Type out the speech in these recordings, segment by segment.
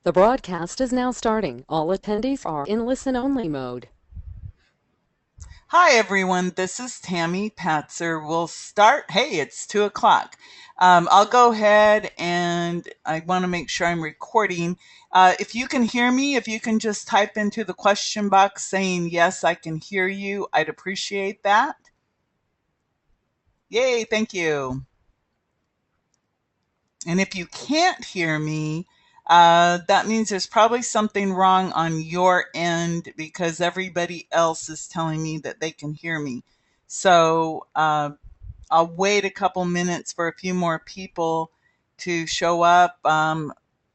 The broadcast is now starting. All attendees are in listen-only mode. Hi, everyone. This is Tami Patzer. We'll start. Hey, it's 2 o'clock. I'll go ahead and I want to make sure I'm recording. If you can hear me, if you can just type into the question box saying, yes, I can hear you, I'd appreciate that. Yay, thank you. And if you can't hear me, that means there's probably something wrong on your end because everybody else is telling me that they can hear me. So I'll wait a couple minutes for a few more people to show up.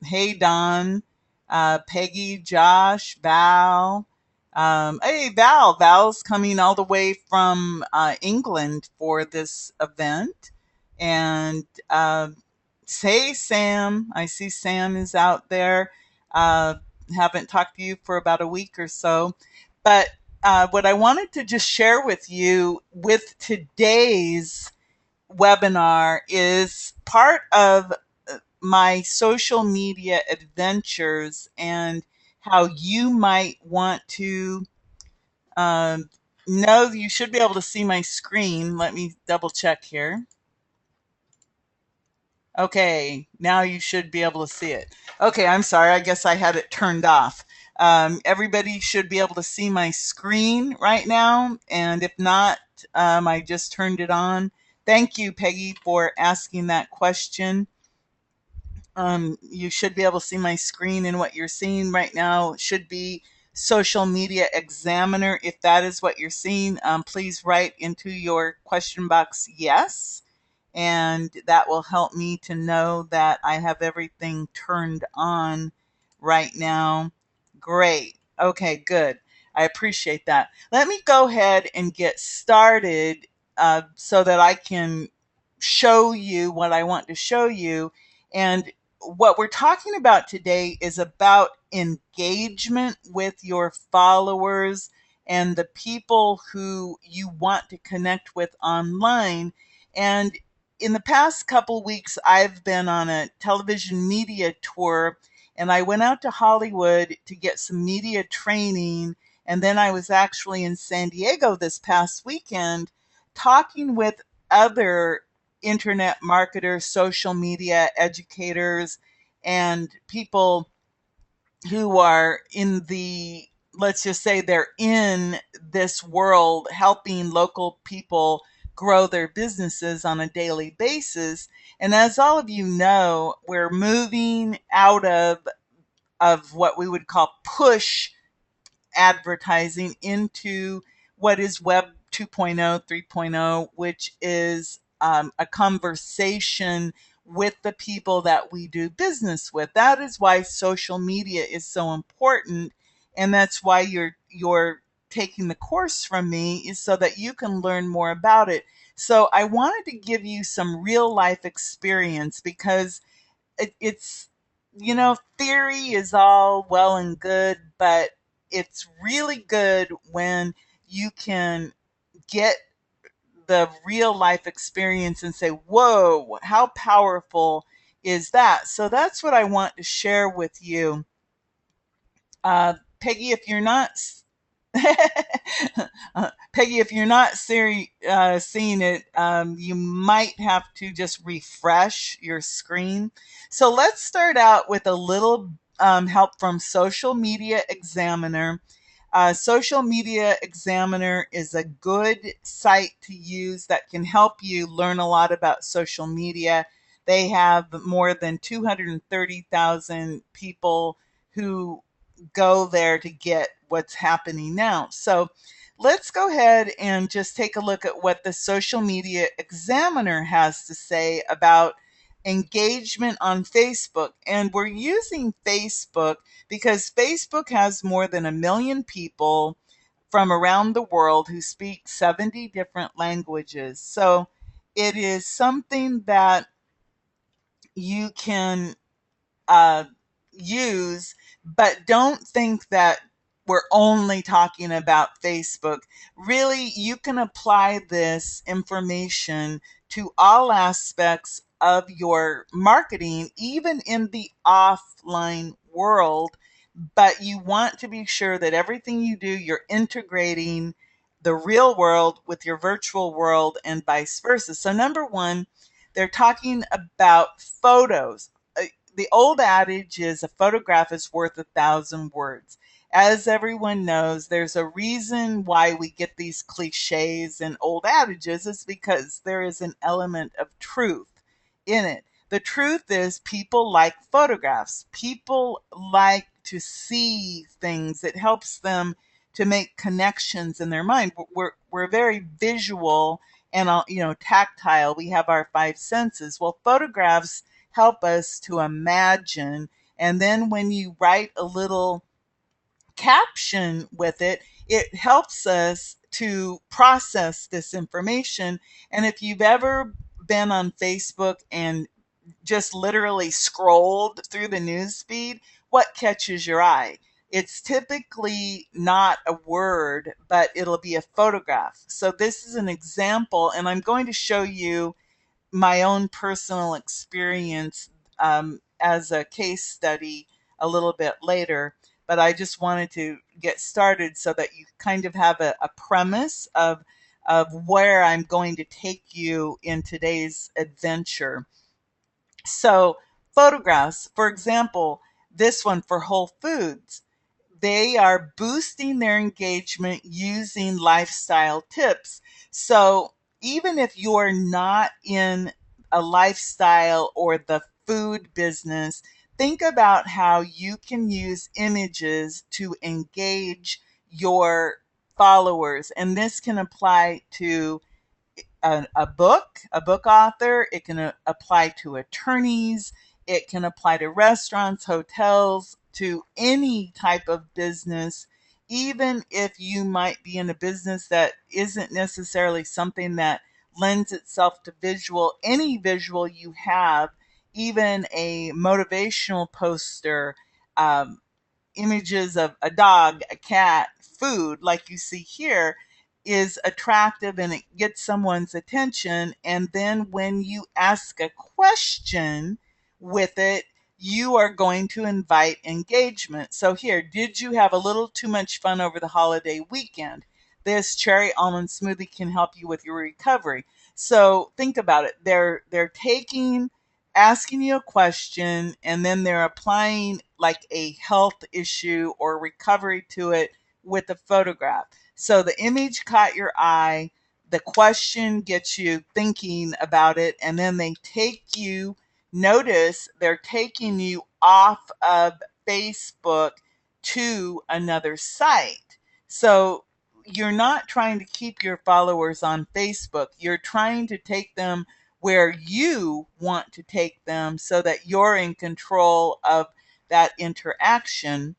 Hey, Don, Peggy, Josh, Val. Hey, Val. Val's coming all the way from England for this event. And hey, Sam. I see Sam is out there. Uh, haven't talked to you for about a week or so. But what I wanted to just share with you with today's webinar is part of my social media adventures and how you might want to know you should be able to see my screen. Let me double check here. Okay, now you should be able to see it. Okay, I'm sorry. I guess I had it turned off. Everybody should be able to see my screen right now. And if not, I just turned it on. Thank you, Peggy, for asking that question. You should be able to see my screen, and what you're seeing right now should be Social Media Examiner. If that is what you're seeing, please write into your question box yes, and that will help me to know that I have everything turned on right now. Great. Okay, good. I appreciate that. Let me go ahead and get started so that I can show you what I want to show you. And what we're talking about today is about engagement with your followers and the people who you want to connect with online. And in the past couple weeks, I've been on a television media tour, and I went out to Hollywood to get some media training. And then I was actually in San Diego this past weekend talking with other internet marketers, social media educators, and people who are in the, let's just say they're in this world helping local people grow their businesses on a daily basis. And as all of you know, we're moving out of what we would call push advertising into what is Web 2.0, 3.0, which is a conversation with the people that we do business with. That is why social media is so important, and that's why you're taking the course from me, is so that you can learn more about it. So I wanted to give you some real life experience because it's, theory is all well and good, but it's really good when you can get the real life experience and say, whoa, how powerful is that? So that's what I want to share with you. Peggy, if you're not Peggy, if you're not seeing it, you might have to just refresh your screen. So let's start out with a little help from Social Media Examiner. Social Media Examiner is a good site to use that can help you learn a lot about social media. They have more than 230,000 people who go there to get what's happening now. So let's go ahead and just take a look at what the Social Media Examiner has to say about engagement on Facebook. And we're using Facebook because Facebook has more than 1 million people from around the world who speak 70 different languages. So it is something that you can uh, use, but don't think that we're only talking about Facebook. Really, you can apply this information to all aspects of your marketing, even in the offline world, but you want to be sure that everything you do, you're integrating the real world with your virtual world and vice versa. So, number one, they're talking about photos. The old adage is a photograph is worth 1,000 words. As everyone knows, there's a reason why we get these cliches and old adages is because there is an element of truth in it. The truth is, people like photographs. People like to see things. It helps them to make connections in their mind. We're very visual and tactile. We have our five senses. Well, photographs help us to imagine. And then when you write a little caption with it, it helps us to process this information. And if you've ever been on Facebook and just literally scrolled through the news feed, what catches your eye? It's typically not a word, but it'll be a photograph. So this is an example, and I'm going to show you my own personal experience as a case study a little bit later. But I just wanted to get started so that you kind of have a premise of where I'm going to take you in today's adventure. So, photographs, for example, this one for Whole Foods, they are boosting their engagement using lifestyle tips. So, even if you're not in a lifestyle or the food business, think about how you can use images to engage your followers. And this can apply to a book author. It can apply to attorneys. It can apply to restaurants, hotels, to any type of business. Even if you might be in a business that isn't necessarily something that lends itself to visual, any visual you have, even a motivational poster, um, images of a dog, a cat, food, like you see here, is attractive and it gets someone's attention. And then when you ask a question with it, you are going to invite engagement. So here, did you have a little too much fun over the holiday weekend? This cherry almond smoothie can help you with your recovery. So think about it. They're taking asking you a question and then they're applying like a health issue or recovery to it with a photograph. So the image caught your eye, the question gets you thinking about it, and then they take you, notice they're taking you off of Facebook to another site. So you're not trying to keep your followers on Facebook. You're trying to take them where you want to take them so that you're in control of that interaction.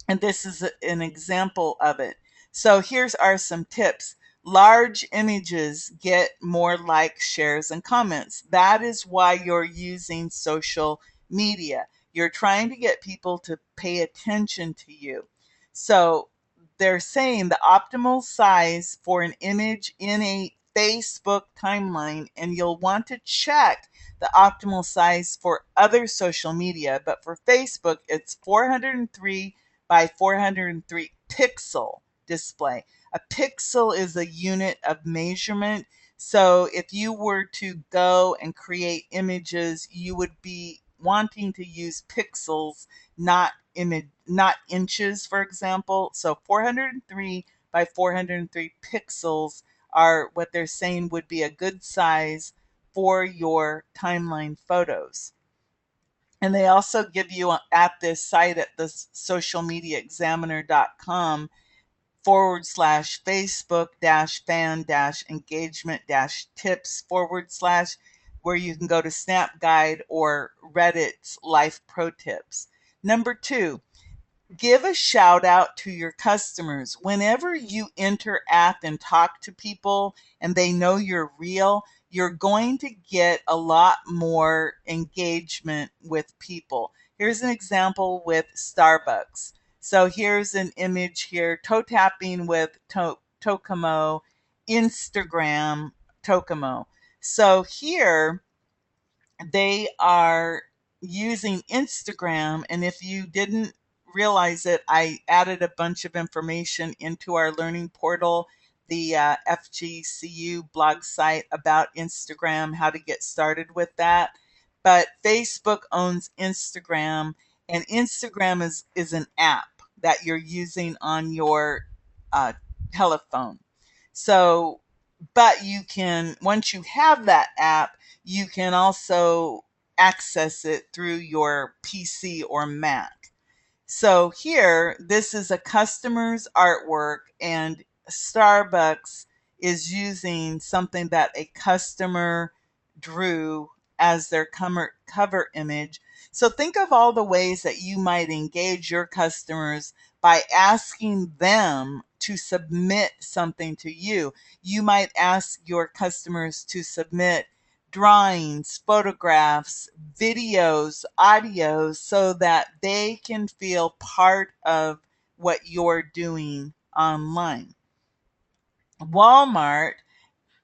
And this is an example of it. So here's are some tips. Large images get more likes, shares, and comments. That is why you're using social media. You're trying to get people to pay attention to you. So they're saying the optimal size for an image in a Facebook timeline, and you'll want to check the optimal size for other social media, but for Facebook, it's 403 by 403 pixel display. A pixel is a unit of measurement. So if you were to go and create images, you would be wanting to use pixels, not inches, for example. So 403 by 403 pixels are what they're saying would be a good size for your timeline photos. And they also give you at this site at the socialmediaexaminer.com /Facebook fan engagement tips where you can go to Snap Guide or Reddit's Life Pro Tips. Number two, give a shout out to your customers. Whenever you interact and talk to people and they know you're real, you're going to get a lot more engagement with people. Here's an example with Starbucks. So here's an image here, toe tapping with Tokomo, Instagram Tokomo. So here they are using Instagram. And if you didn't realize it, I added a bunch of information into our learning portal, the FGCU blog site about Instagram, how to get started with that. But Facebook owns Instagram, and Instagram is an app that you're using on your uh, telephone. So, but you can, once you have that app, you can also access it through your PC or Mac. So here, this is a customer's artwork, and Starbucks is using something that a customer drew as their cover image. So think of all the ways that you might engage your customers by asking them to submit something to you. You might ask your customers to submit drawings, photographs, videos, audios, so that they can feel part of what you're doing online. Walmart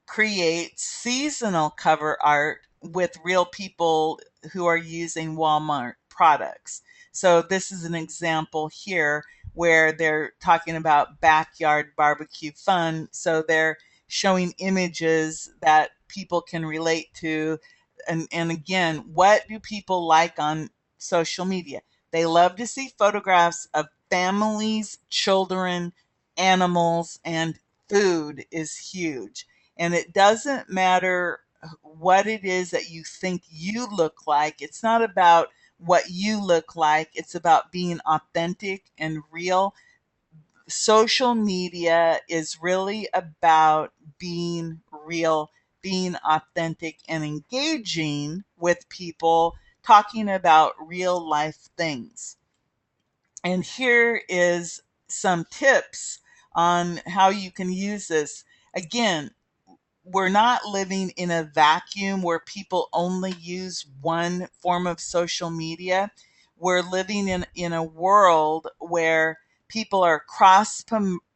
create seasonal cover art with real people who are using Walmart products. So this is an example here where they're talking about backyard barbecue fun. So they're showing images that people can relate to. And again, what do people like on social media? They love to see photographs of families, children, animals, and food is huge. And it doesn't matter what it is that you think you look like. It's not about what you look like. It's about being authentic and real. Social media is really about being real, being authentic, and engaging with people, talking about real life things. And here is some tips on how you can use this. Again, we're not living in a vacuum where people only use one form of social media. We're living in a world where people are cross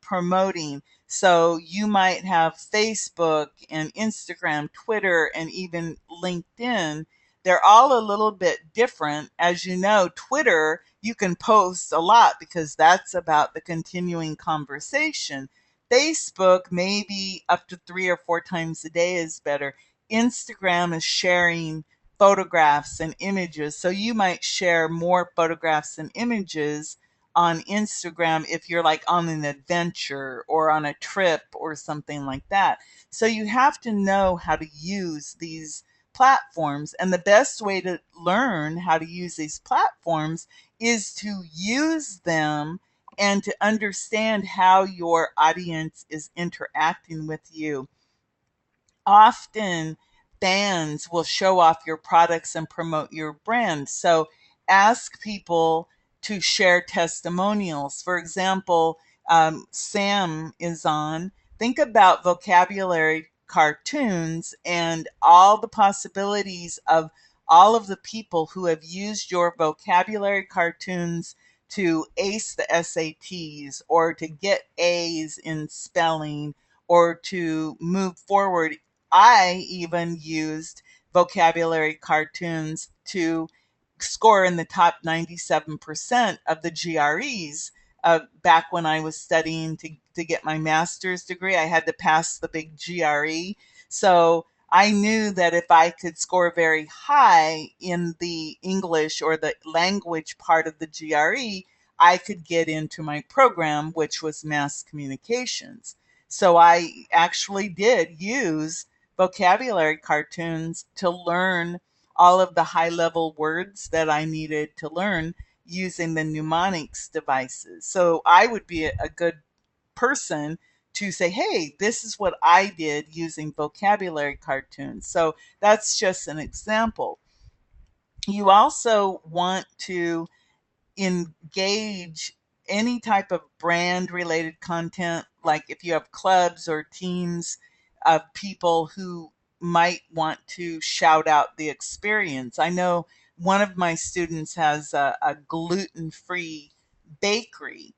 promoting. So you might have Facebook and Instagram, Twitter, and even LinkedIn. They're all a little bit different. As you know, Twitter, you can post a lot because that's about the continuing conversation. Facebook, maybe up to 3 or 4 times a day is better. Instagram is sharing photographs and images. So you might share more photographs and images on Instagram if you're like on an adventure or on a trip or something like that. So you have to know how to use these platforms. And the best way to learn how to use these platforms is to use them and to understand how your audience is interacting with you. Often fans will show off your products and promote your brand. So ask people to share testimonials. For example, Sam is on. Think about vocabulary cartoons and all the possibilities of all of the people who have used your vocabulary cartoons to ace the SATs or to get A's in spelling or to move forward. I even used vocabulary cartoons to score in the top 97% of the GREs. Back when I was studying to get my master's degree, I had to pass the big GRE. So I knew that if I could score very high in the English or the language part of the GRE, I could get into my program, which was mass communications. So I actually did use vocabulary cartoons to learn all of the high level words that I needed to learn using the mnemonics devices. So I would be a good person to say, hey, this is what I did using vocabulary cartoons. So that's just an example. You also want to engage any type of brand related content, like if you have clubs or teams of people who might want to shout out the experience. I know one of my students has a gluten free bakery.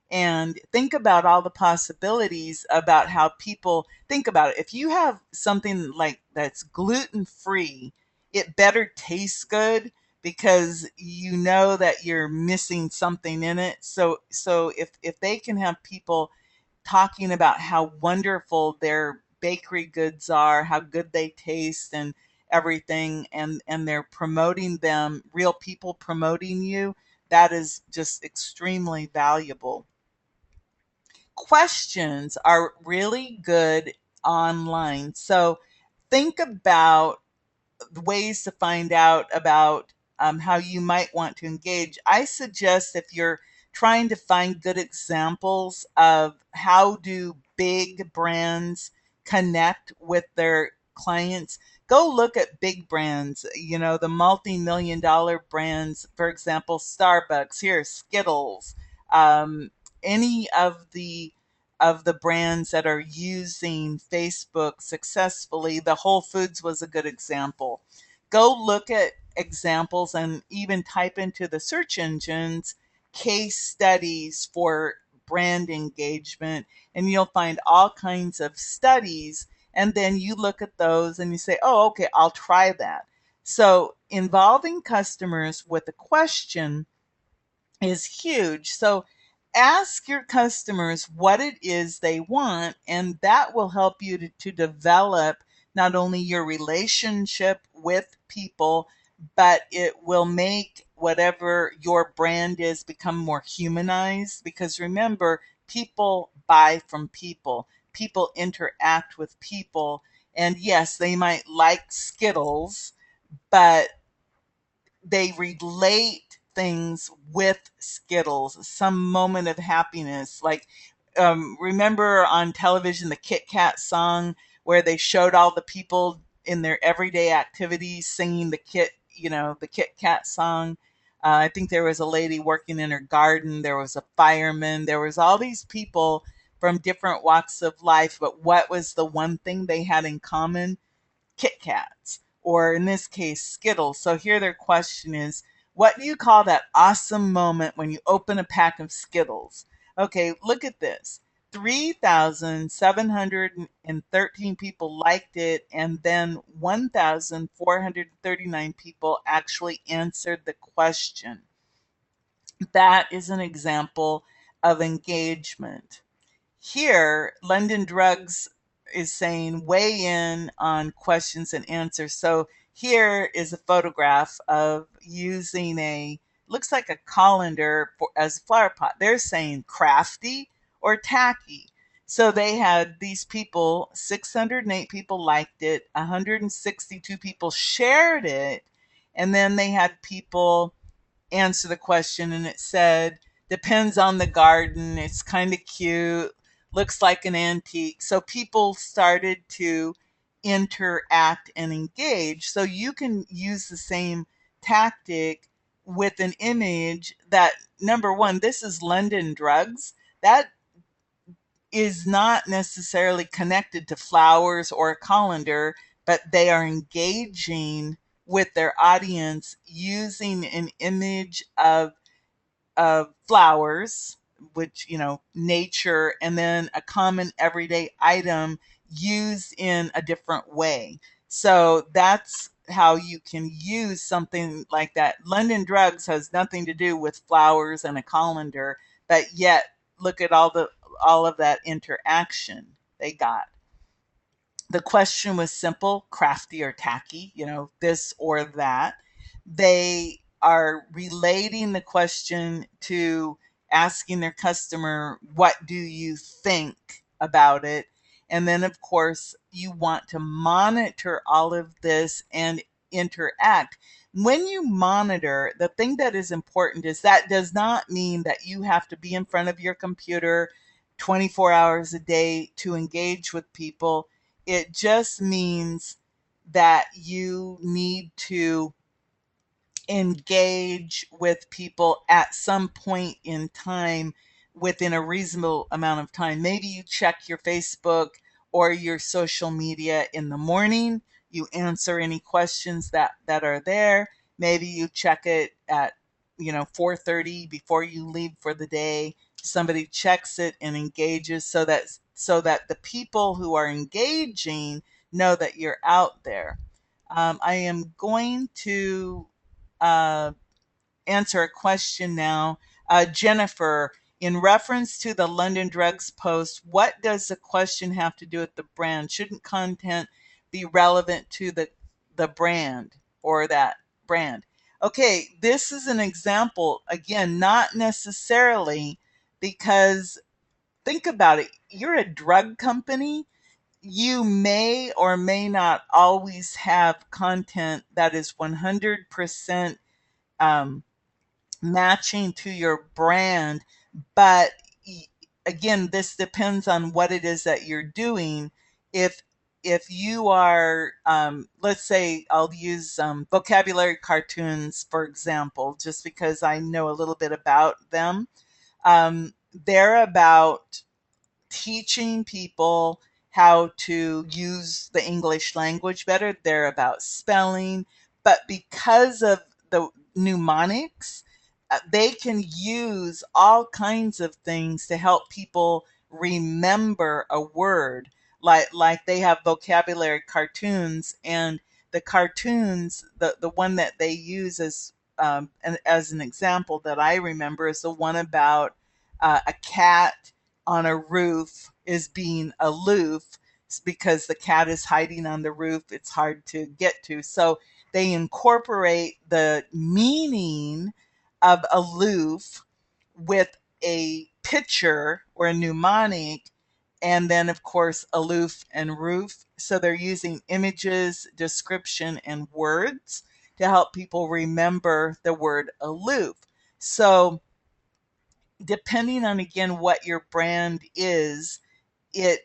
And think about all the possibilities about how people think about it. If you have something like that's gluten free, it better taste good because you know that you're missing something in it. So if they can have people talking about how wonderful their bakery goods are, how good they taste and everything, and they're promoting them, real people promoting you, that is just extremely valuable. Questions are really good online. So think about ways to find out about how you might want to engage. I suggest if you're trying to find good examples of how do big brands connect with their clients, go look at big brands, the multi-million dollar brands, for example, Starbucks, here, Skittles, any of the brands that are using Facebook successfully. The Whole Foods was a good example. Go look at examples and even type into the search engines case studies for brand engagement, and you'll find all kinds of studies. And then you look at those and you say, oh, okay, I'll try that. So involving customers with a question is huge. So ask your customers what it is they want, and that will help you to develop not only your relationship with people, but it will make whatever your brand is become more humanized. Because remember, people buy from people, people interact with people. And yes, they might like Skittles, but they relate things with Skittles, some moment of happiness. Like, remember on television the Kit Kat song where they showed all the people in their everyday activities singing the Kit Kat song. I think there was a lady working in her garden. There was a fireman. There was all these people from different walks of life. But what was the one thing they had in common? Kit Kats, or in this case, Skittles. So here their question is, what do you call that awesome moment when you open a pack of Skittles? Okay, look at this. 3,713 people liked it, and then 1,439 people actually answered the question. That is an example of engagement. Here, London Drugs is saying weigh in on questions and answers. So here is a photograph of using looks like a colander as a flower pot. They're saying crafty or tacky. So they had these people, 608 people liked it, 162 people shared it, and then they had people answer the question, and it said, depends on the garden, it's kind of cute, looks like an antique. So people started to interact and engage. So you can use the same tactic with an image that, number one, this is London Drugs. That is not necessarily connected to flowers or a colander, but they are engaging with their audience using an image of flowers, which, nature, and then a common everyday item used in a different way. So that's how you can use something like that. London Drugs has nothing to do with flowers and a colander, but yet look at all of that interaction they got. The question was simple, crafty or tacky, this or that. They are relating the question to asking their customer, what do you think about it? And then, of course, you want to monitor all of this and interact. When you monitor, the thing that is important is that does not mean that you have to be in front of your computer 24 hours a day to engage with people. It just means that you need to engage with people at some point in time within a reasonable amount of time. Maybe you check your Facebook or your social media in the morning. You answer any questions that are there. Maybe you check it at 4:30 before you leave for the day. Somebody checks it and engages so that the people who are engaging know that you're out there. I am going to uh, answer a question now. Jennifer, in reference to the London Drugs post, what does the question have to do with the brand? Shouldn't content be relevant to the brand or that brand? Okay, this is an example. Again, not necessarily, because think about it. You're a drug company. You may or may not always have content that is 100% um, matching to your brand. But again, this depends on what it is that you're doing. If you are, let's say, I'll use vocabulary cartoons, for example, just because I know a little bit about them. They're about teaching people how to use the English language better. They're about spelling, but because of the mnemonics, they can use all kinds of things to help people remember a word. Like they have vocabulary cartoons, and the cartoons, the one that they use as an example that I remember is the one about a cat on a roof is being aloof because the cat is hiding on the roof. It's hard to get to. So they incorporate the meaning of aloof with a picture or a mnemonic, and then, of course, aloof and roof. So they're using images, description, and words to help people remember the word aloof. So depending on, again, what your brand is, it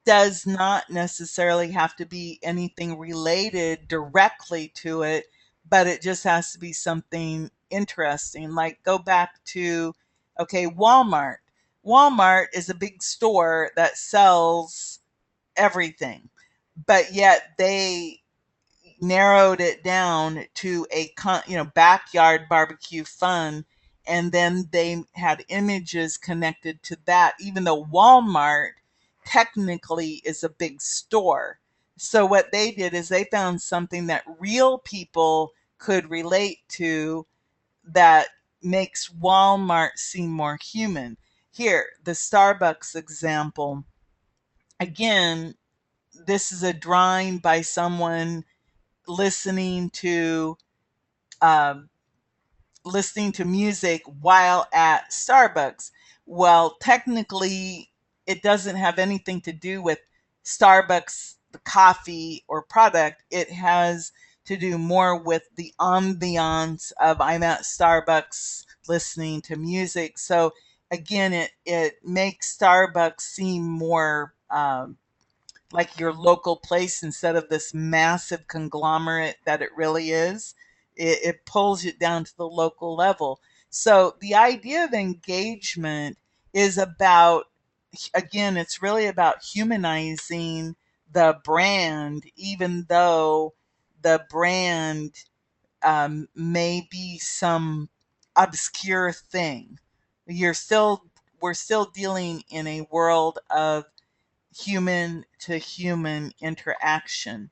does not necessarily have to be anything related directly to it, but it just has to be something interesting. Like go back to, okay, Walmart. Walmart is a big store that sells everything, but yet they narrowed it down to a backyard barbecue fun, and then they had images connected to that, even though Walmart technically is a big store. So what they did is they found something that real people could relate to, that makes Walmart seem more human. Here, the Starbucks example. Again, this is a drawing by someone listening to um, listening to music while at Starbucks. Well, technically, it doesn't have anything to do with Starbucks, the coffee or product. It has to do more with the ambiance of I'm at Starbucks listening to music. So again, it makes Starbucks seem more like your local place instead of this massive conglomerate that it really is. It pulls it down to the local level. So the idea of engagement is about, again, it's really about humanizing the brand, even though the brand may be some obscure thing. You're still, we're still dealing in a world of human to human interaction.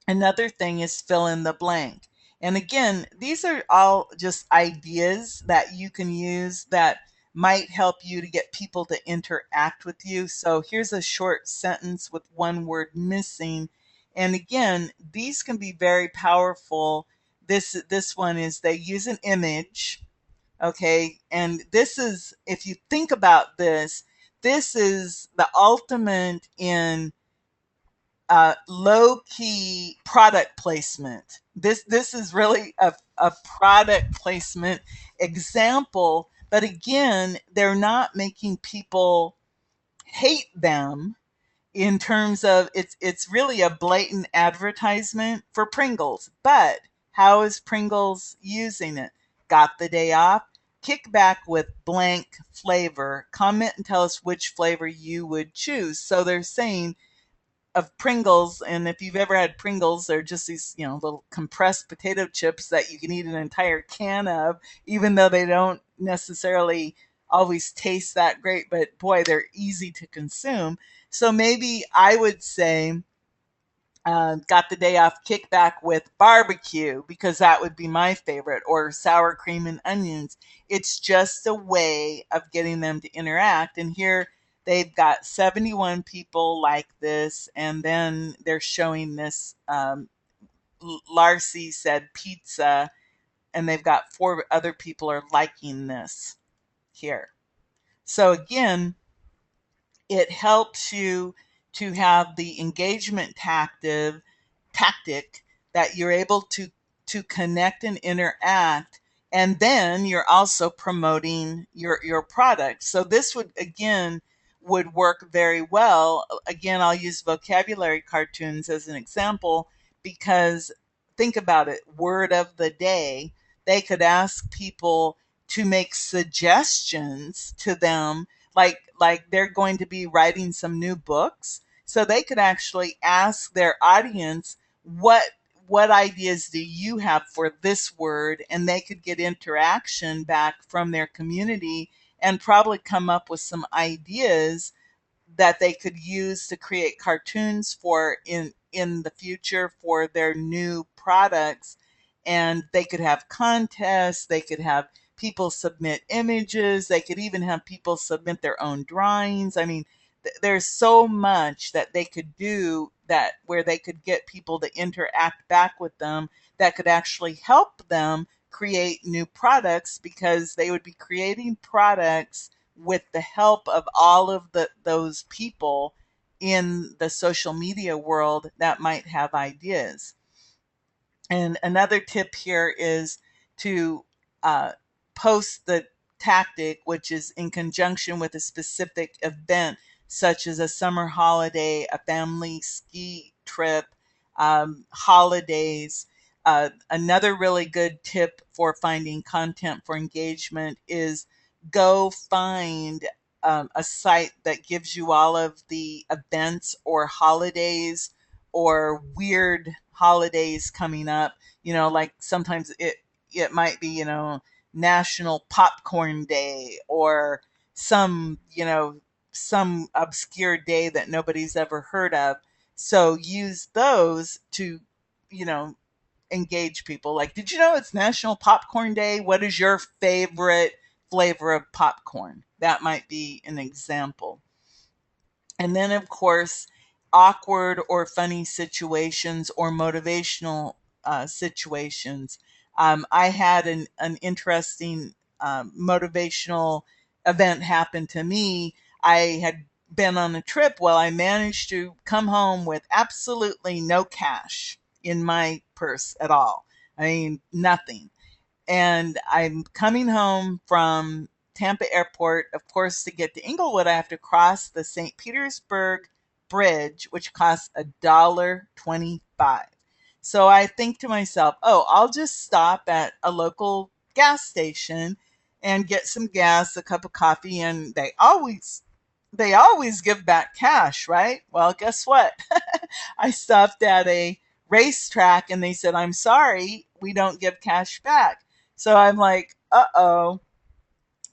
Another thing is fill in the blank. And again, these are all just ideas that you can use that might help you to get people to interact with you. So here's a short sentence with one word missing. And again, these can be very powerful. This one is they use an image. Okay. And this is, if you think about this, this is the ultimate in low key product placement. This is really a product placement example. But again, they're not making people hate them in terms of it's really a blatant advertisement for Pringles. But how is Pringles using it? Got the day off? Kick back with blank flavor. Comment and tell us which flavor you would choose. So they're saying of Pringles, and if you've ever had Pringles, they're just these, little compressed potato chips that you can eat an entire can of, even though they don't necessarily always taste that great, but boy, they're easy to consume. So maybe I would say got the day off kickback with barbecue because that would be my favorite, or sour cream and onions. It's just a way of getting them to interact. And here they've got 71 people like this, and then they're showing this. Larcy said pizza, and they've got 4 other people are liking this here. So again, it helps you to have the engagement tactic that you're able to connect and interact, and then you're also promoting your product. So this would again would work very well. Again, I'll use vocabulary cartoons as an example because think about it, word of the day, they could ask people to make suggestions to them, like they're going to be writing some new books, so they could actually ask their audience, what ideas do you have for this word, and they could get interaction back from their community and probably come up with some ideas that they could use to create cartoons for in the future for their new products. And they could have contests, they could have people submit images, they could even have people submit their own drawings. I mean, there's so much that they could do, that where they could get people to interact back with them, that could actually help them create new products, because they would be creating products with the help of all of those people in the social media world that might have ideas. And another tip here is to uh, post the tactic, which is in conjunction with a specific event, such as a summer holiday, a family ski trip, holidays. Another really good tip for finding content for engagement is go find a site that gives you all of the events or holidays or weird holidays coming up. Like sometimes it might be, National Popcorn Day, or some, some obscure day that nobody's ever heard of. So use those to, you know, engage people. Like, did you know it's National Popcorn Day? What is your favorite flavor of popcorn? That might be an example. And then, of course, awkward or funny situations or motivational situations. I had an interesting motivational event happen to me. I had been on a trip. Well, I managed to come home with absolutely no cash in my purse at all. I mean, nothing. And I'm coming home from Tampa Airport. Of course, to get to Inglewood, I have to cross the St. Petersburg Bridge, which costs $1.25. So I think to myself, oh, I'll just stop at a local gas station and get some gas, a cup of coffee, and they always give back cash, right? Well, guess what? I stopped at a racetrack and they said, I'm sorry, we don't give cash back. So I'm like, uh-oh.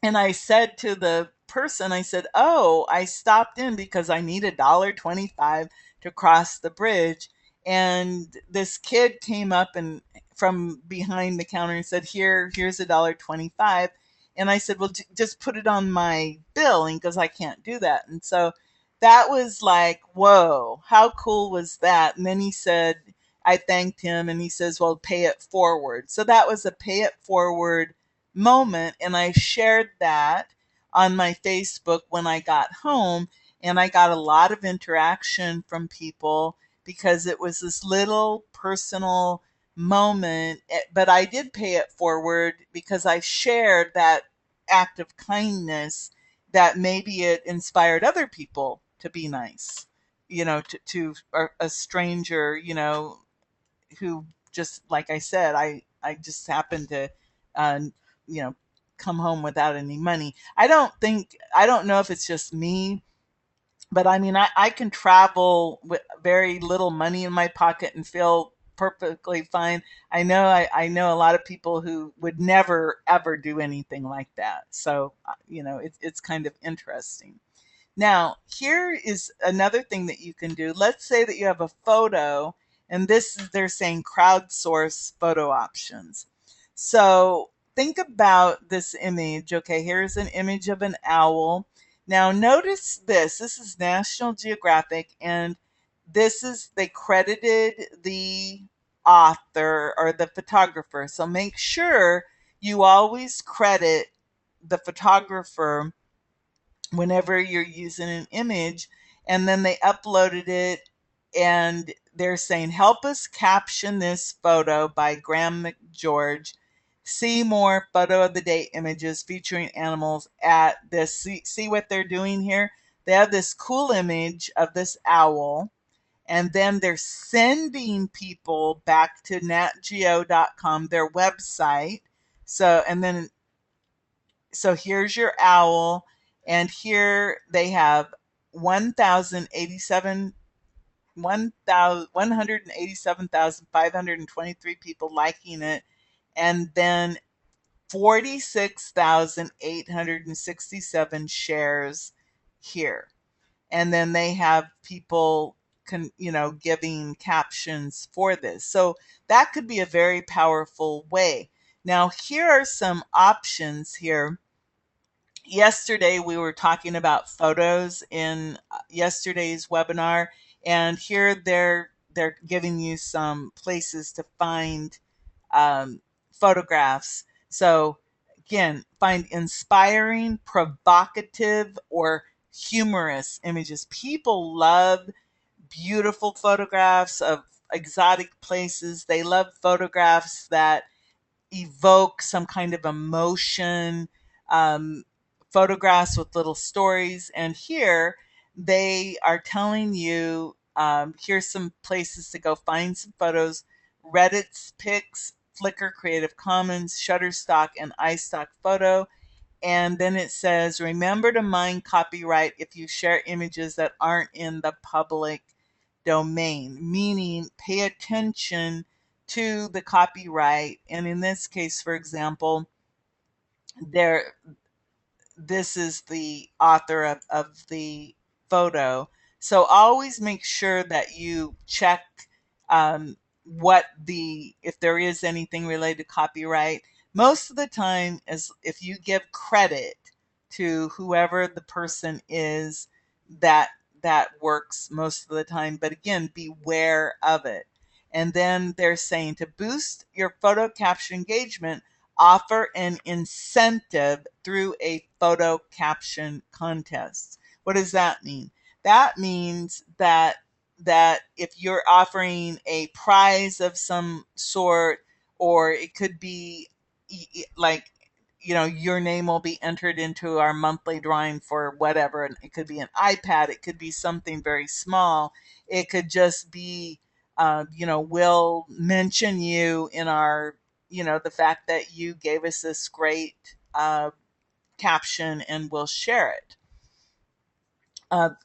And I said to the person, I said, oh, I stopped in because I need $1.25 to cross the bridge. And this kid came up and from behind the counter and said, here's $1.25. And I said, well, just put it on my bill. And he goes, I can't do that. And so that was like, whoa, how cool was that? And then he said, I thanked him and he says, well, pay it forward. So that was a pay it forward moment. And I shared that on my Facebook when I got home. And I got a lot of interaction from people because it was this little personal moment. But I did pay it forward because I shared that act of kindness, that maybe it inspired other people to be nice, to a stranger, who, just like I said, I just happened to, uh, you know, come home without any money. I don't know if it's just me, but I mean, I can travel with very little money in my pocket and feel perfectly fine. I know a lot of people who would never ever do anything like that. So, it's kind of interesting. Now, here is another thing that you can do. Let's say that you have a photo And this is, they're saying crowdsource photo options. So think about this image. Okay, here's an image of an owl. Now notice this. This is National Geographic, and this is, they credited the author or the photographer. So make sure you always credit the photographer whenever you're using an image. And then they uploaded it, and they're saying, help us caption this photo by Graham McGeorge. See more photo of the day images featuring animals at this. See what they're doing here? They have this cool image of this owl, and then they're sending people back to natgeo.com, their website. So, and then, so here's your owl, and here they have 1,087 187,523 people liking it, and then 46,867 shares here. And then they have people giving captions for this. So that could be a very powerful way. Now, here are some options here. Yesterday we were talking about photos in yesterday's webinar, and here they're giving you some places to find photographs. So again, find inspiring, provocative, or humorous images. People love beautiful photographs of exotic places. They love photographs that evoke some kind of emotion, um, photographs with little stories. And here they are telling you, here's some places to go find some photos: Reddit's Pics, Flickr Creative Commons, Shutterstock, and iStock Photo. And then it says, remember to mind copyright if you share images that aren't in the public domain, meaning pay attention to the copyright. And in this case, for example, there, this is the author of the photo. So always make sure that you check what the, if there is anything related to copyright. Most of the time, as if you give credit to whoever the person is, that that works most of the time. But again, beware of it. And then they're saying, to boost your photo caption engagement, offer an incentive through a photo caption contest. What does that mean? That means that if you're offering a prize of some sort, or it could be like, your name will be entered into our monthly drawing for whatever. And it could be an iPad, it could be something very small, it could just be, we'll mention you in our, the fact that you gave us this great caption, and we'll share it.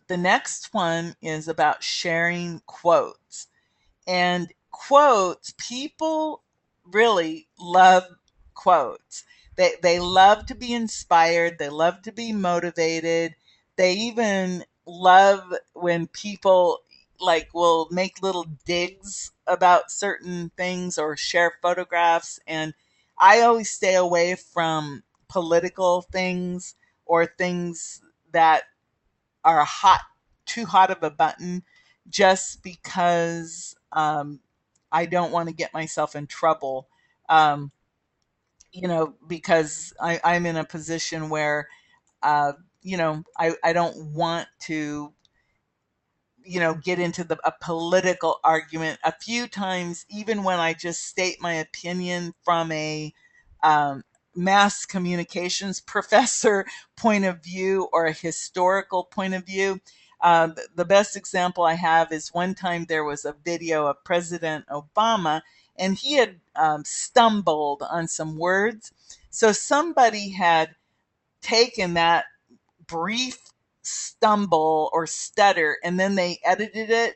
The next one is about sharing quotes. And quotes, people really love quotes. They love to be inspired. They love to be motivated. They even love when people like will make little digs about certain things or share photographs. And I always stay away from political things or things that are too hot of a button, just because I don't want to get myself in trouble. Um, because I'm in a position where, I don't want to, get into a political argument. A few times, even when I just state my opinion from a um, mass communications professor point of view or a historical point of view. The best example I have is one time there was a video of President Obama, and he had stumbled on some words. So somebody had taken that brief stumble or stutter, and then they edited it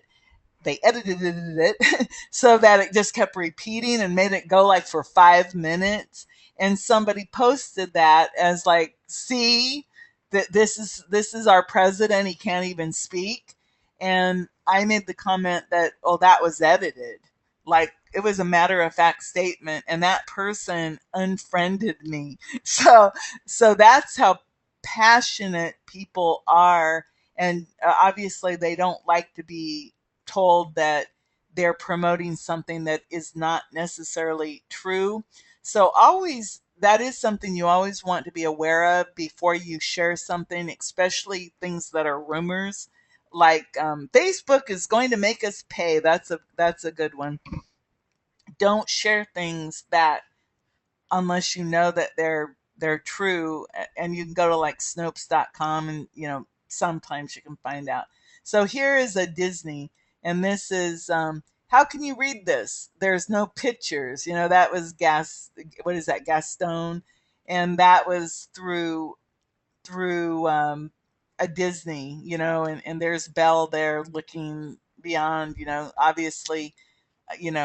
so that it just kept repeating and made it go like for 5 minutes. And somebody posted that as like, see, that this is our president, he can't even speak. And I made the comment that, oh, that was edited. Like it was a matter of fact statement, and that person unfriended me. So that's how passionate people are. And obviously, they don't like to be told that they're promoting something that is not necessarily true. So always, that is something you always want to be aware of before you share something, especially things that are rumors. Like Facebook is going to make us pay. That's a good one. Don't share things that, unless you know that they're true. And you can go to like Snopes.com, and sometimes you can find out. So here is a Disney, and this is how can you read this? There's no pictures. That was what is that, Gaston? And that was through a Disney, and there's Belle there looking beyond, obviously,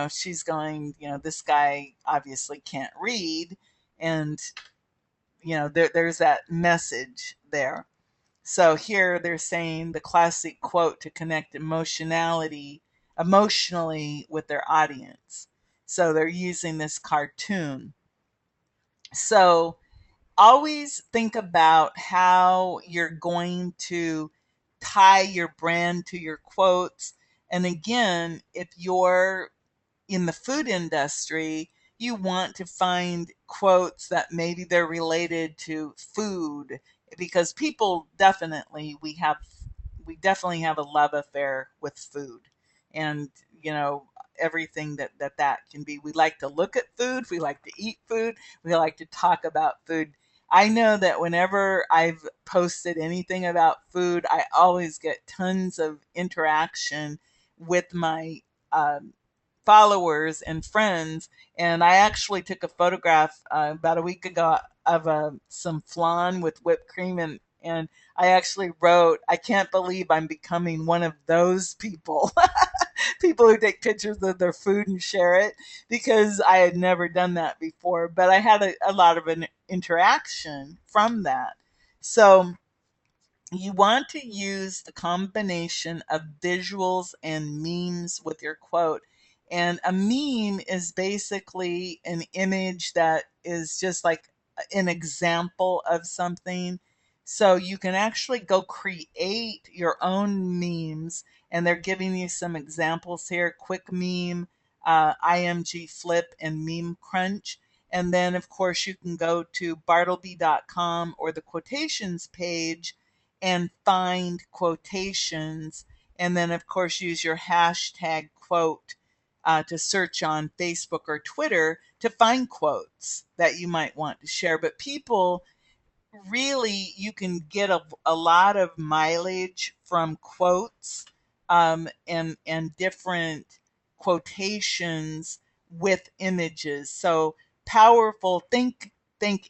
she's going, this guy obviously can't read. And, there's that message there. So here they're saying the classic quote to connect emotionally with their audience. So they're using this cartoon. So always think about how you're going to tie your brand to your quotes. And again, if you're in the food industry, you want to find quotes that maybe they're related to food, because people definitely we definitely have a love affair with food. And everything that can be. We like to look at food, we like to eat food, we like to talk about food. I know that whenever I've posted anything about food, I always get tons of interaction with my followers and friends. And I actually took a photograph about a week ago of some flan with whipped cream, and I actually wrote, I can't believe I'm becoming one of those people. People who take pictures of their food and share it, because I had never done that before. But I had a lot of an interaction from that. So you want to use the combination of visuals and memes with your quote. And a meme is basically an image that is just like an example of something. So you can actually go create your own memes, and they're giving you some examples here: Quick Meme, IMG Flip, and Meme Crunch. And then, of course, you can go to bartleby.com or the quotations page and find quotations. And then, of course, use your hashtag quote to search on Facebook or Twitter to find quotes that you might want to share. But people, really, you can get a lot of mileage from quotes, and different quotations with images. So powerful. Think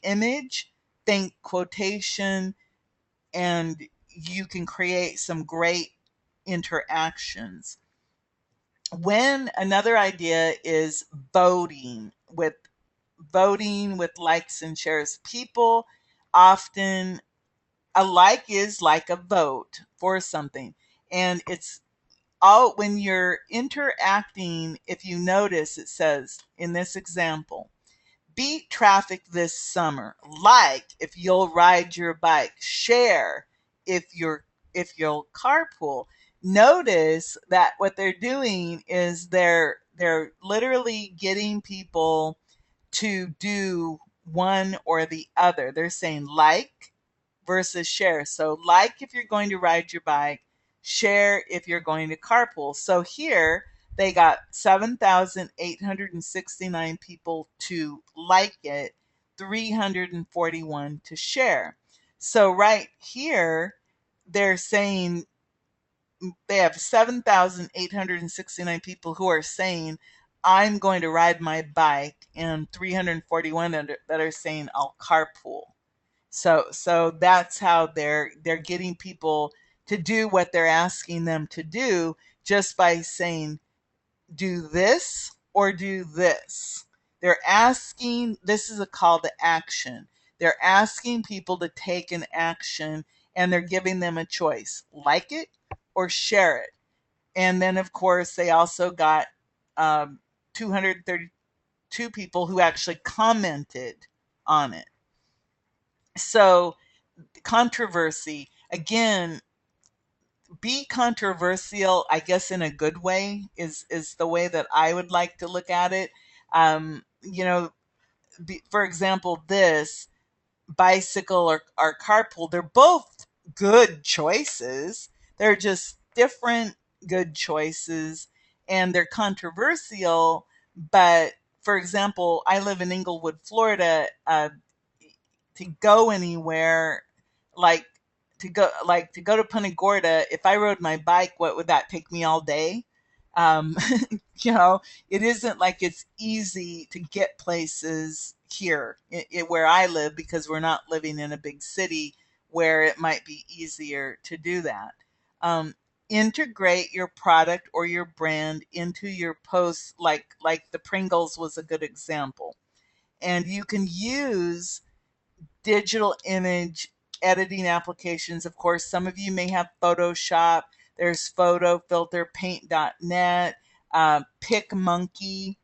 image, think quotation, and you can create some great interactions. When another idea is voting with likes and shares. People often, a like is like a vote for something. And it's all, when you're interacting, if you notice, it says in this example, beat traffic this summer. Like if you'll ride your bike. Share if you'll carpool. Notice that what they're doing is they're literally getting people to do one or the other. They're saying like versus share. So like if you're going to ride your bike, share if you're going to carpool. So here they got 7,869 people to like it, 341 to share. So right here, they're saying they have 7,869 people who are saying, I'm going to ride my bike, and 341 that are saying, I'll carpool. So that's how they're getting people to do what they're asking them to do, just by saying, do this or do this. They're asking, this is a call to action. They're asking people to take an action, and they're giving them a choice: like it or share it. And then, of course, they also got 232 people who actually commented on it. So, controversy, again, be controversial, I guess, in a good way is the way that I would like to look at it. You know, for example, this bicycle or carpool, they're both good choices. They're just different good choices, and they're controversial. But for example, I live in Inglewood, Florida. To go anywhere, like to go to Punta Gorda, if I rode my bike, what would that take me all day? Um, you know, it isn't like it's easy to get places here where I live, because we're not living in a big city where it might be easier to do that. Um, Integrate your product or your brand into your posts, like the Pringles was a good example. And you can use digital image editing applications. Of course, some of you may have Photoshop. There's Photo Filter, Paint.net, PicMonkey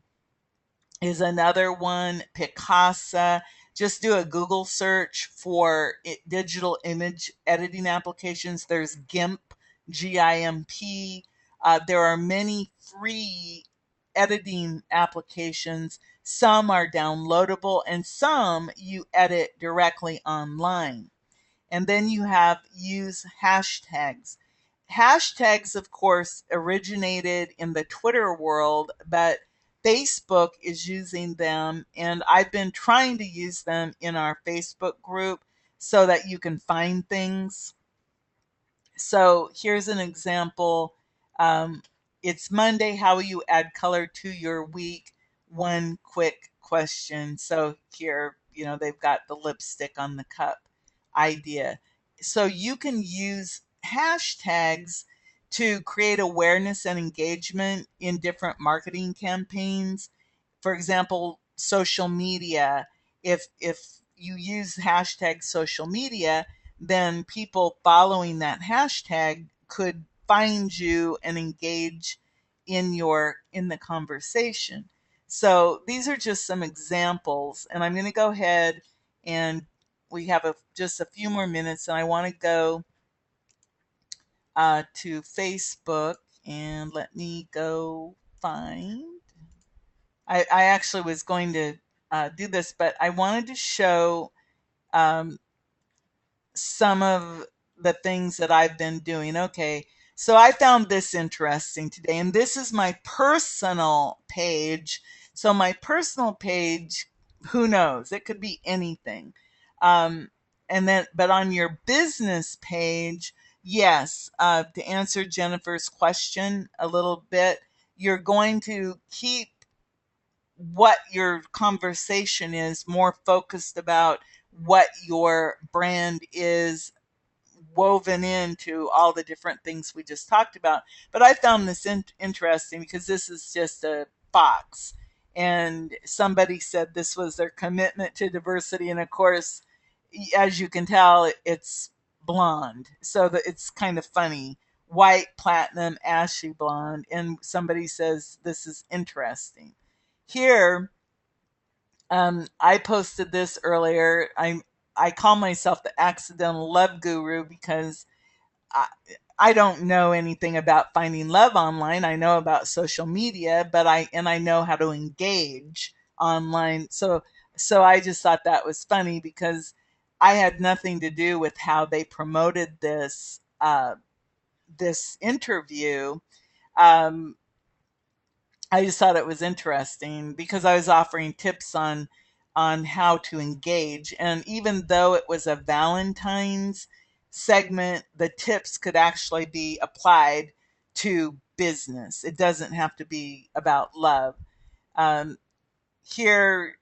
is another one, Picasa. Just do a Google search for digital image editing applications. There's GIMP, GIMP. There are many free editing applications. Some are downloadable, and some you edit directly online. And then you have use hashtags. Hashtags, of course, originated in the Twitter world, but Facebook is using them, and I've been trying to use them in our Facebook group so that you can find things. So here's an example. Um, it's Monday. How will you add color to your week? One quick question. So here, they've got the lipstick on the cup idea. So you can use hashtags to create awareness and engagement in different marketing campaigns. For example, social media. If you use hashtag social media, then people following that hashtag could find you and engage in the conversation. So these are just some examples, and I'm going to go ahead, and we have just a few more minutes, and I want to go to Facebook, and let me go find. I actually was going to do this, but I wanted to show um, some of the things that I've been doing. Okay, so I found this interesting today, and this is my personal page. So my personal page, who knows? It could be anything. Um, and then, but on your business page, yes, to answer Jennifer's question a little bit, you're going to keep what your conversation is more focused about what your brand is, woven into all the different things we just talked about. But I found this interesting because this is just a box. And somebody said this was their commitment to diversity. And of course, as you can tell, it's blonde. So that it's kind of funny. White, platinum, ashy blonde. And somebody says this is interesting. Here, I posted this earlier. I call myself the accidental love guru because I, I don't know anything about finding love online. I know about social media, but I know how to engage online. So I just thought that was funny because I had nothing to do with how they promoted this interview. Um, I just thought it was interesting because I was offering tips on how to engage. And even though it was a Valentine's segment, the tips could actually be applied to business. It doesn't have to be about love. Um, Here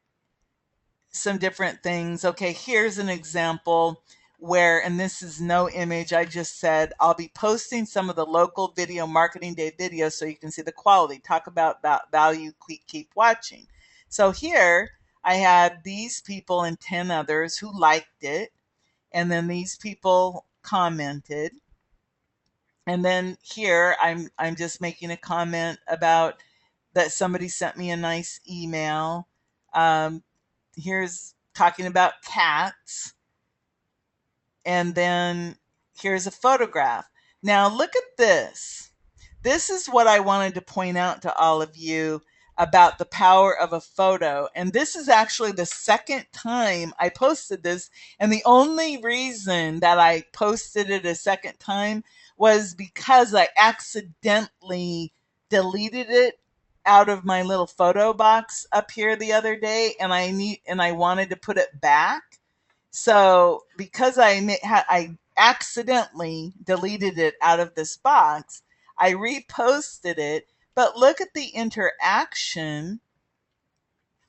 some different things. Okay, here's an example where, and this is no image, I just said, I'll be posting some of the local video marketing day videos so you can see the quality. Talk about value, keep watching. So here I had these people and 10 others who liked it. And then these people commented. And then here I'm just making a comment about that somebody sent me a nice email. Um, Here's talking about cats, and then here's a photograph. Now look at this. This is what I wanted to point out to all of you about the power of a photo. And this is actually the second time I posted this. And the only reason that I posted it a second time was because I accidentally deleted it out of my little photo box up here the other day, and I wanted to put it back. So because I accidentally deleted it out of this box, I reposted it. But look at the interaction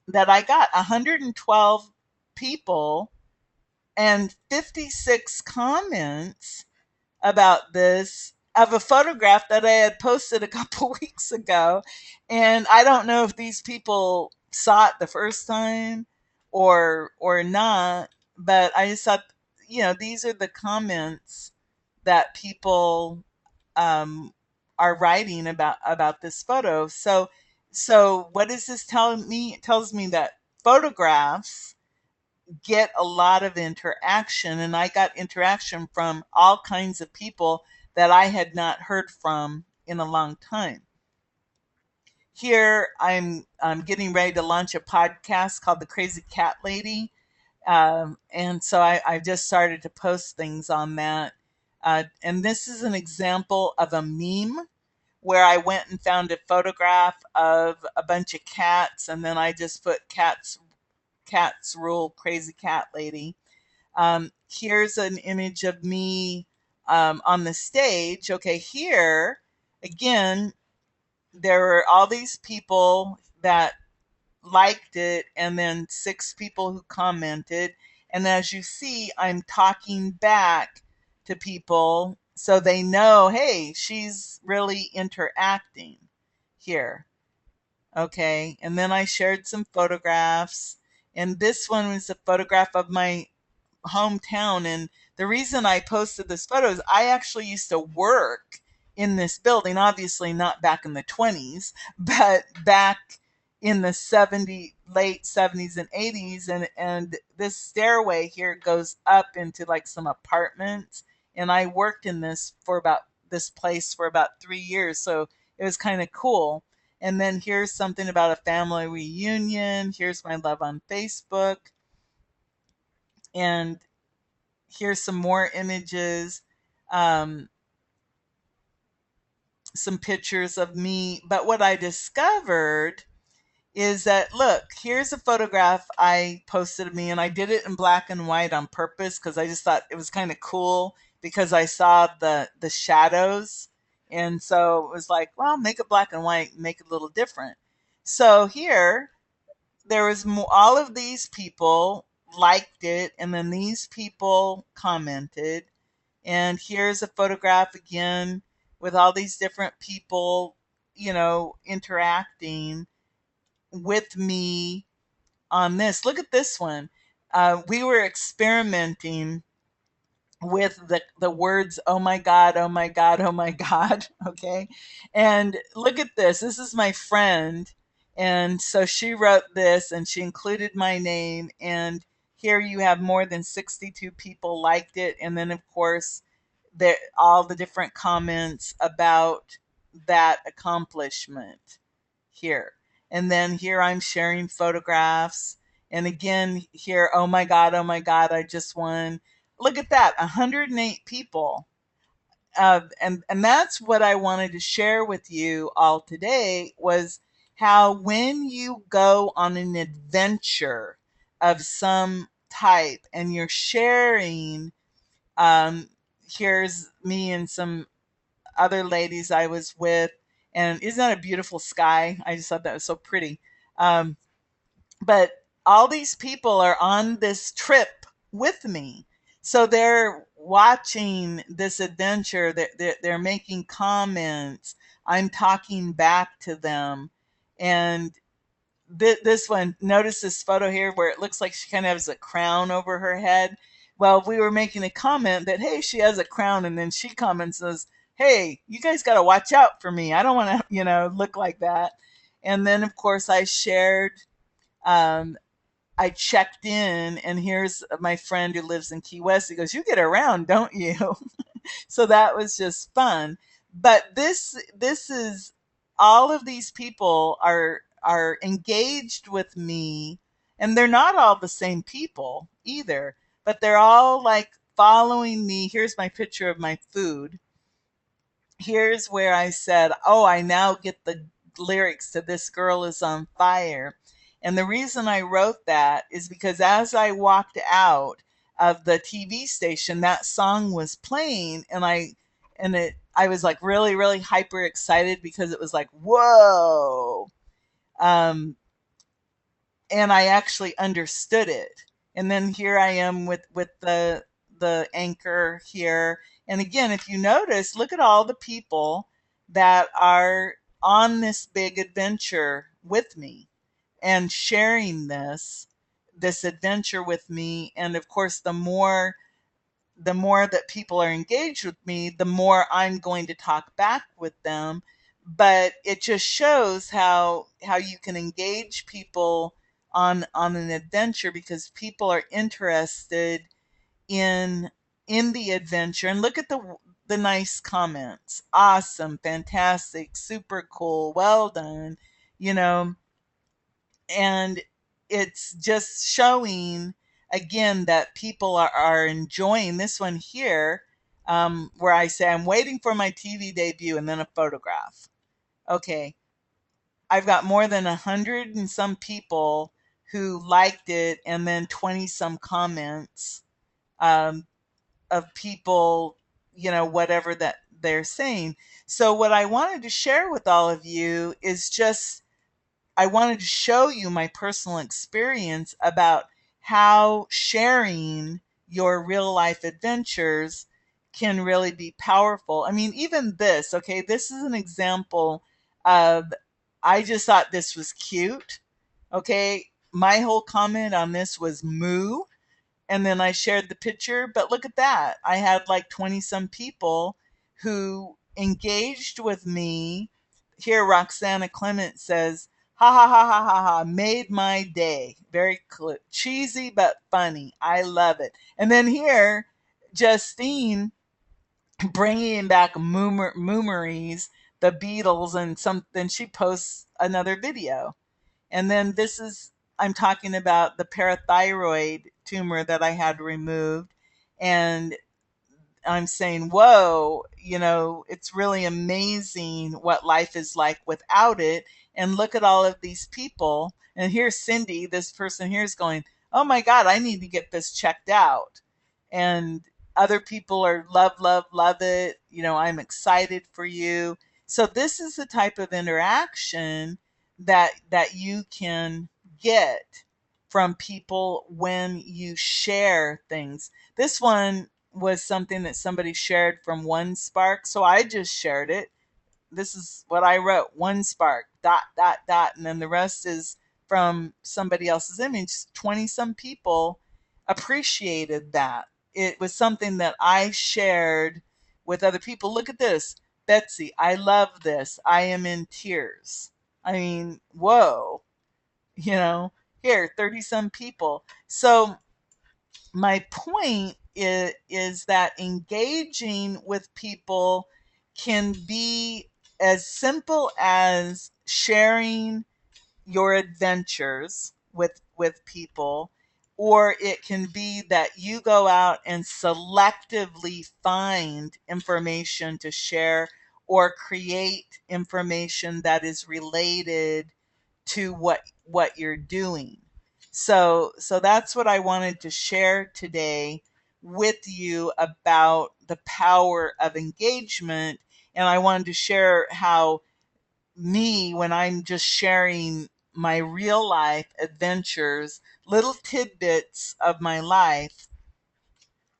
that I got: 112 people and 56 comments about this, of a photograph that I had posted a couple weeks ago. And I don't know if these people saw it the first time or not, but I just thought, these are the comments that people um, are writing about this photo. So what does this tell me? It tells me that photographs get a lot of interaction, and I got interaction from all kinds of people that I had not heard from in a long time. Here I'm getting ready to launch a podcast called The Crazy Cat Lady. And so I just started to post things on that. And this is an example of a meme where I went and found a photograph of a bunch of cats, and then I just put cats rule crazy cat lady. Here's an image of me on the stage. Okay, here again, there were all these people that liked it, and then 6 people who commented. And as you see, I'm talking back to people so they know, hey, she's really interacting here. Okay, and then I shared some photographs, and this one was a photograph of my hometown. And the reason I posted this photo is I actually used to work in this building, obviously not back in the 20s, but back in the late 70s and 80s. And this stairway here goes up into like some apartments. And I worked in this place for about 3 years. So it was kind of cool. And then here's something about a family reunion. Here's my love on Facebook. And here's some more images, um, some pictures of me. But what I discovered is that, look, here's a photograph I posted of me, and I did it in black and white on purpose because I just thought it was kind of cool because I saw the shadows. And so it was like, well, make it black and white, make it a little different. So here, there was all of these people liked it, and then these people commented. And here's a photograph again with all these different people, interacting with me on this. Look at this one. We were experimenting with the words, oh my God, oh my God, oh my God. Okay. And look at this. This is my friend. And so she wrote this and she included my name. And here you have more than 62 people liked it. And then, of course, all the different comments about that accomplishment here. And then here I'm sharing photographs. And again, here, oh my God, I just won. Look at that, 108 people. And that's what I wanted to share with you all today, was how when you go on an adventure of some type and you're sharing, um, here's me and some other ladies I was with. And isn't that a beautiful sky? I just thought that was so pretty. Um, but all these people are on this trip with me. So they're watching this adventure, they're making comments. I'm talking back to them. And this one, notice this photo here where it looks like she kind of has a crown over her head. Well, we were making a comment that, hey, she has a crown. And then she comments, says, hey, you guys got to watch out for me. I don't want to, look like that. And then, of course, I shared, um, I checked in, and here's my friend who lives in Key West. He goes, "You get around, don't you?" So that was just fun. But this is, all of these people are engaged with me, and they're not all the same people either, but they're all like following me. Here's my picture of my food. Here's where I said, "Oh, I now get the lyrics to This Girl Is on Fire." And the reason I wrote that is because as I walked out of the TV station, that song was playing, I was like really, really hyper excited because it was like, whoa. Um, and I actually understood it. And then here I am with the anchor here. And again, if you notice, look at all the people that are on this big adventure with me and sharing this adventure with me. And of course, the more that people are engaged with me, the more I'm going to talk back with them. But it just shows how you can engage people on an adventure because people are interested in in the adventure. And look at the nice comments. Awesome, fantastic, super cool, well done, you know and it's just showing again that people are enjoying this one here, where I say I'm waiting for my TV debut and then a photograph. Okay, I've got more than 100 and some people who liked it, and then 20 some comments, um, of people, whatever that they're saying. So what I wanted to share with all of you is just, I wanted to show you my personal experience about how sharing your real life adventures can really be powerful. I mean, even this, okay, this is an example of, I just thought this was cute. Okay, my whole comment on this was moo, and then I shared the picture. But look at that. I had like 20 some people who engaged with me. Here, Roxana Clement says, "Ha ha ha ha ha ha, made my day." Very cheesy, but funny. I love it. And then here, Justine bringing back memories, the Beatles, and something. She posts another video. And then this is, I'm talking about the parathyroid tumor that I had removed. And I'm saying, whoa, it's really amazing what life is like without it. And look at all of these people. And here's Cindy, this person here is going, "Oh my God, I need to get this checked out." And other people are love, love, love it. I'm excited for you. So this is the type of interaction that you can get from people when you share things. This one was something that somebody shared from One Spark, so I just shared it. This is what I wrote: One Spark, dot, dot, dot, and then the rest is from somebody else's image. 20 some people appreciated that. It was something that I shared with other people. Look at this. Betsy, I love this. I am in tears. I mean, whoa, you know, here, 30 some people. So my point is that engaging with people can be as simple as sharing your adventures with people, or it can be that you go out and selectively find information to share or create information that is related to what you're doing. So that's what I wanted to share today with you about the power of engagement. And I wanted to share how me, when I'm just sharing my real life adventures, little tidbits of my life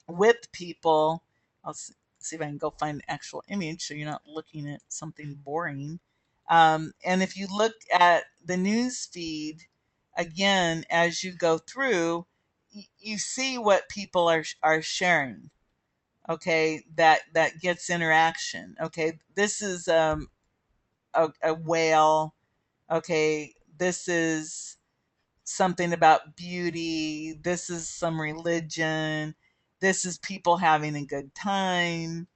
with people. I'll see if I can go find the actual image so you're not looking at something boring. And if you look at the news feed again as you go through, you see what people are sharing. okay, that gets interaction. Okay, this is a whale. Okay, this is something about beauty. This is some religion. This is people having a good time.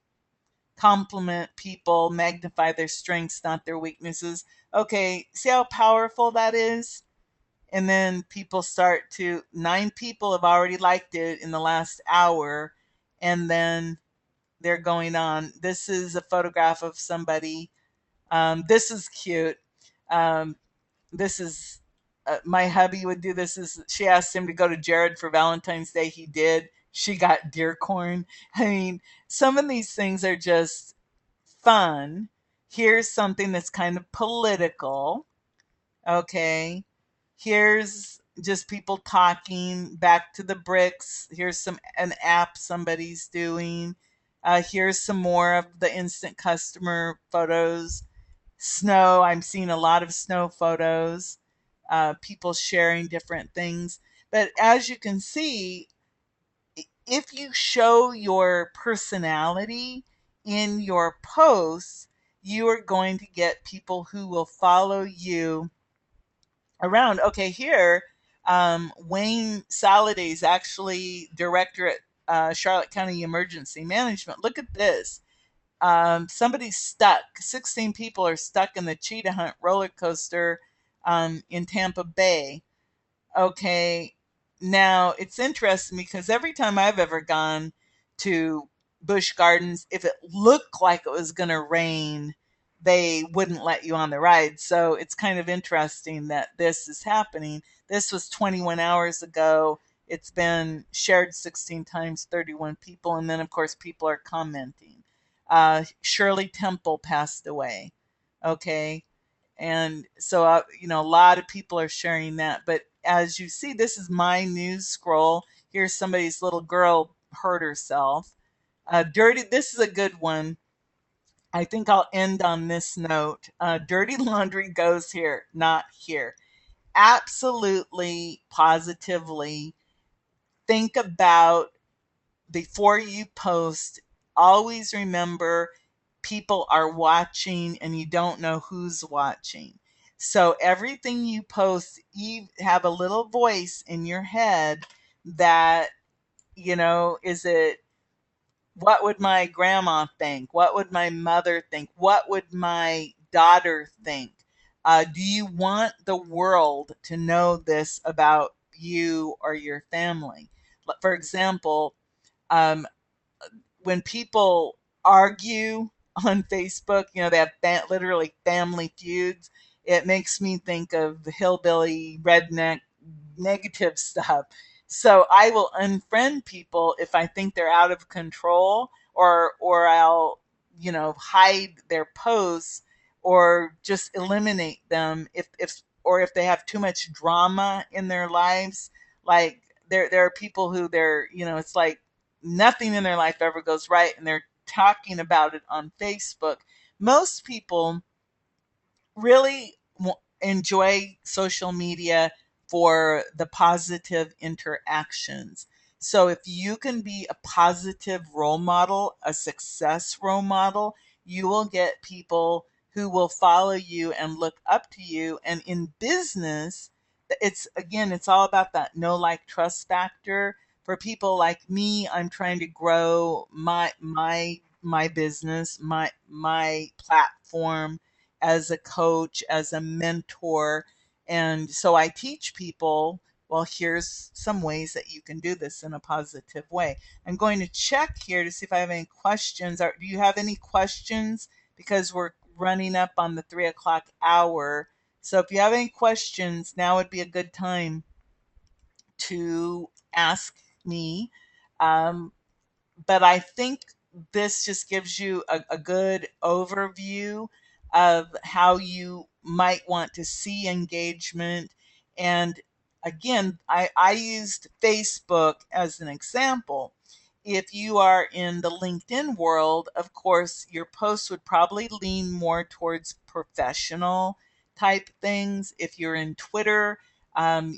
Compliment people, magnify their strengths, not their weaknesses. Okay, see how powerful that is? And then people start to, 9 people have already liked it in the last hour. And then they're going on. This is a photograph of somebody. This is cute. Um, this is my hubby would do this. Is she asked him to go to Jared for Valentine's Day? He did. She got deer corn. I mean, some of these things are just fun. Here's something that's kind of political. Okay. Here's just people talking. Back to the bricks. Here's an app somebody's doing. Here's some more of the instant customer photos. Snow. I'm seeing a lot of snow photos. People sharing different things. But as you can see, if you show your personality in your posts, you are going to get people who will follow you around. Okay, here, Wayne Saladay is actually director at Charlotte County Emergency Management. Look at this. Somebody's stuck. 16 people are stuck in the Cheetah Hunt roller coaster in Tampa Bay. Okay, now it's interesting because every time I've ever gone to Busch Gardens, if it looked like it was going to rain, they wouldn't let you on the ride. So it's kind of interesting that this is happening. This was 21 hours ago. It's been shared 16 times, 31 people. And then, of course, people are commenting. Shirley Temple passed away. Okay. And so, a lot of people are sharing that. But as you see, this is my news scroll. Here's somebody's little girl hurt herself. Dirty, this is a good one. I think I'll end on this note. Dirty laundry goes here, not here. Absolutely, positively think about before you post, always remember people are watching and you don't know who's watching. So everything you post, you have a little voice in your head that, is it, what would my grandma think? What would my mother think? What would my daughter think? Do you want the world to know this about you or your family? For example, um, when people argue on Facebook, they have literally family feuds. It makes me think of the hillbilly redneck negative stuff. So I will unfriend people if I think they're out of control, or I'll, hide their posts or just eliminate them if they have too much drama in their lives. Like there are people who it's like nothing in their life ever goes right and they're talking about it on Facebook. Most people really enjoy social media for the positive interactions. So if you can be a positive role model, a success role model, you will get people who will follow you and look up to you. And in business, it's all about that know, like, trust factor. For people like me, I'm trying to grow my business, my platform as a coach, as a mentor. And so I teach people, well, here's some ways that you can do this in a positive way. I'm going to check here to see if I have any questions. Do you have any questions? Because we're running up on the 3 o'clock hour. So if you have any questions, now would be a good time to ask me. Um, but I think this just gives you a good overview of how you might want to see engagement. And again, I used Facebook as an example. If you are in the LinkedIn world, of course, your posts would probably lean more towards professional type things. If you're in Twitter,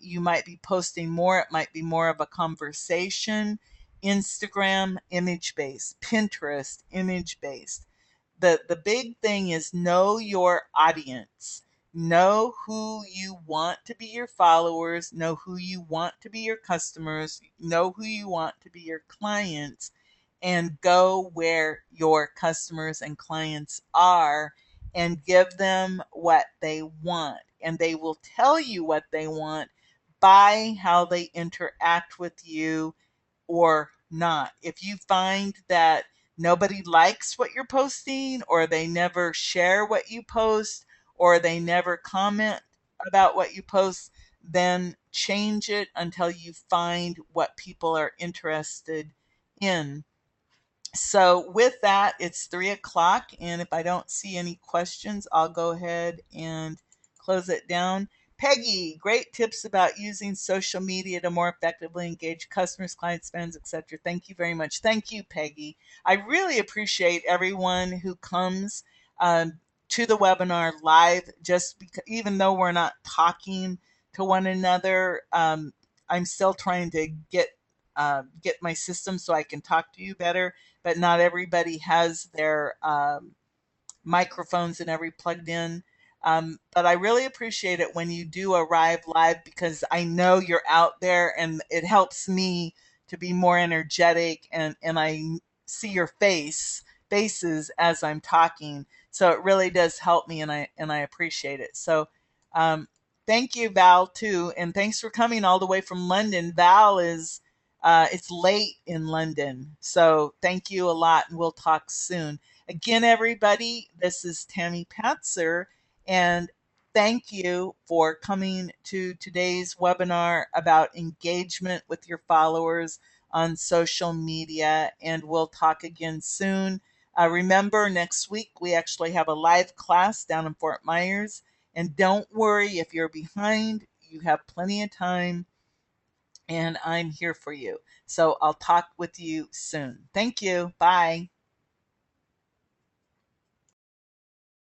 you might be posting more, it might be more of a conversation. Instagram, image based. Pinterest, image based. The big thing is know your audience. Know who you want to be your followers, know who you want to be your customers, know who you want to be your clients, and go where your customers and clients are and give them what they want. And they will tell you what they want by how they interact with you or not. If you find that nobody likes what you're posting, or they never share what you post, or they never comment about what you post, then change it until you find what people are interested in. So with that, it's 3 o'clock, and if I don't see any questions, I'll go ahead and close it down. Peggy, great tips about using social media to more effectively engage customers, clients, fans, etc. Thank you very much. Thank you, Peggy. I really appreciate everyone who comes to the webinar live, just because, even though we're not talking to one another, I'm still trying to get my system so I can talk to you better, but not everybody has their microphones and every plugged in. But I really appreciate it when you do arrive live, because I know you're out there and it helps me to be more energetic, and I see your faces as I'm talking. So it really does help me, and I appreciate it. So um, thank you, Val, too. And thanks for coming all the way from London. Val is it's late in London. So thank you a lot, and we'll talk soon. Again, everybody, this is Tami Patzer, and thank you for coming to today's webinar about engagement with your followers on social media, and we'll talk again soon. Remember, next week we actually have a live class down in Fort Myers, and don't worry if you're behind, you have plenty of time, and I'm here for you. So I'll talk with you soon. Thank you. Bye.